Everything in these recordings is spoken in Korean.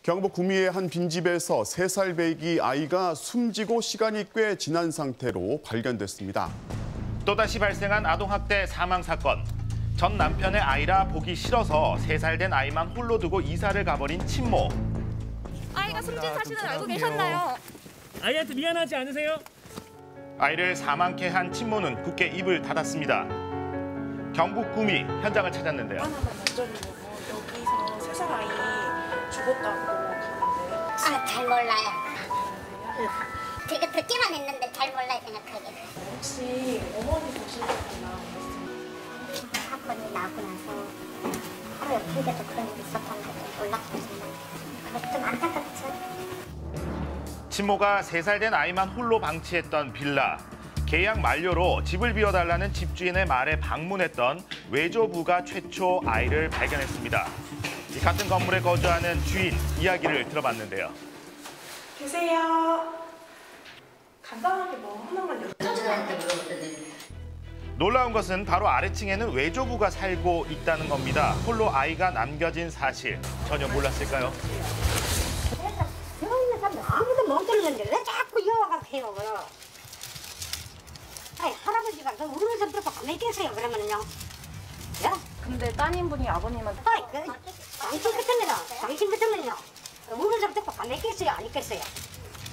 경북 구미의 한 빈집에서 3살 배기 아이가 숨지고 시간이 꽤 지난 상태로 발견됐습니다. 또다시 발생한 아동학대 사망 사건. 전 남편의 아이라 보기 싫어서 3살 된 아이만 홀로 두고 이사를 가버린 친모. 아이가 숨진 사실은 알고 계셨나요? 아이한테 미안하지 않으세요? 아이를 사망케 한 친모는 굳게 입을 닫았습니다. 경북 구미 현장을 찾았는데요. 하나만 먼저 보고 여기서 3살 아이 죽었다고 하는데. 아, 잘 몰라요. 되게 듣기만 했는데 잘 몰라요, 생각하게. 혹시 어머니 보신 적 있나? 사건이 나고 나서 하루 옆에도 그런 일이 있었다는 걸좀 몰랐거든요. 그래서 좀 안타깝죠. 친모가 3살 된 아이만 홀로 방치했던 빌라. 계약 만료로 집을 비워달라는 집주인의 말에 방문했던 외조부가 최초 아이를 발견했습니다. 같은 건물에 거주하는 주인 이야기를 들어봤는데요. 계세요. 간단하게 뭐 하나만 여쭤볼게요. 놀라운 것은 바로 아래층에는 외조부가 살고 있다는 겁니다. 홀로 아이가 남겨진 사실 전혀 몰랐을까요? 여기 있는 사람들 아무도 못 들었는데 왜 자꾸 여와가 해요, 그럼. 아니, 할아버지가 그 울면서 듣고 가만히 있겠어요, 그러면은요. 야? 근데 따님분이 아버님한테 아이, 당신 같으면요, 당신 같으면요. 울면서 듣고 가만히 있겠어요, 안 있겠어요?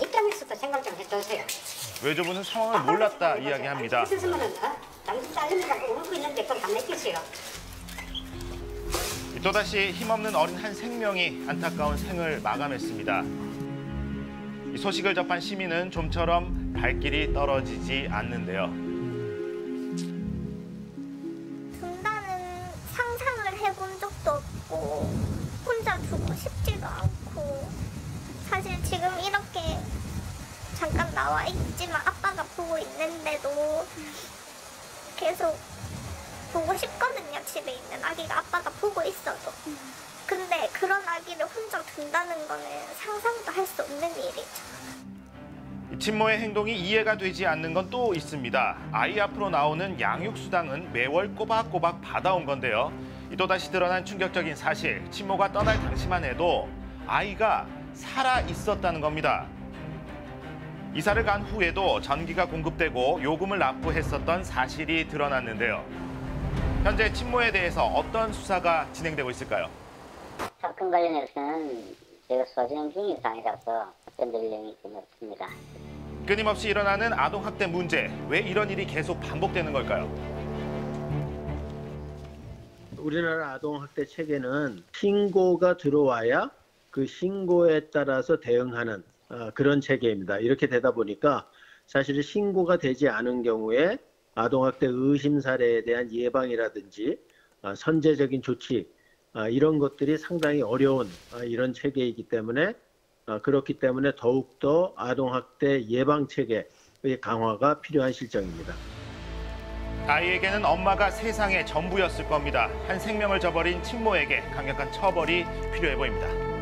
입장에서도 생각 좀 해주세요. 외조부는 상황을 몰랐다 이야기합니다. 있었으면은, 당신 딸내미가 울고 있는데 그걸 가만히 있겠어요. 또다시 힘없는 어린 한 생명이 안타까운 생을 마감했습니다. 이 소식을 접한 시민은 좀처럼 발길이 떨어지지 않는데요. 둔다는 상상을 해본 적도 없고 혼자 두고 싶지도 않고 사실 지금 이렇게 잠깐 나와 있지만 아빠가 보고 있는데도 계속 보고 싶거든요. 집에 있는 아기가 아빠가 보고 있어도. 근데 그런 아기를 혼자 둔다는 거는 상상도 할 수 없는 일이죠. 친모의 행동이 이해가 되지 않는 건 또 있습니다. 아이 앞으로 나오는 양육수당은 매월 꼬박꼬박 받아온 건데요. 또다시 드러난 충격적인 사실, 친모가 떠날 당시만 해도 아이가 살아 있었다는 겁니다. 이사를 간 후에도 전기가 공급되고 요금을 납부했었던 사실이 드러났는데요. 현재 친모에 대해서 어떤 수사가 진행되고 있을까요? 사건 관련해서는 제가 수사 진행 중인 사안이라서 변될 내용이 전혀 없습니다. 끊임없이 일어나는 아동학대 문제, 왜 이런 일이 계속 반복되는 걸까요? 우리나라 아동학대 체계는 신고가 들어와야 그 신고에 따라서 대응하는 그런 체계입니다. 이렇게 되다 보니까 사실 신고가 되지 않은 경우에 아동학대 의심 사례에 대한 예방이라든지 선제적인 조치 이런 것들이 상당히 어려운 이런 체계이기 때문에 그렇기 때문에 더욱더 아동학대 예방 체계의 강화가 필요한 실정입니다. 아이에게는 엄마가 세상의 전부였을 겁니다. 한 생명을 저버린 친모에게 강력한 처벌이 필요해 보입니다.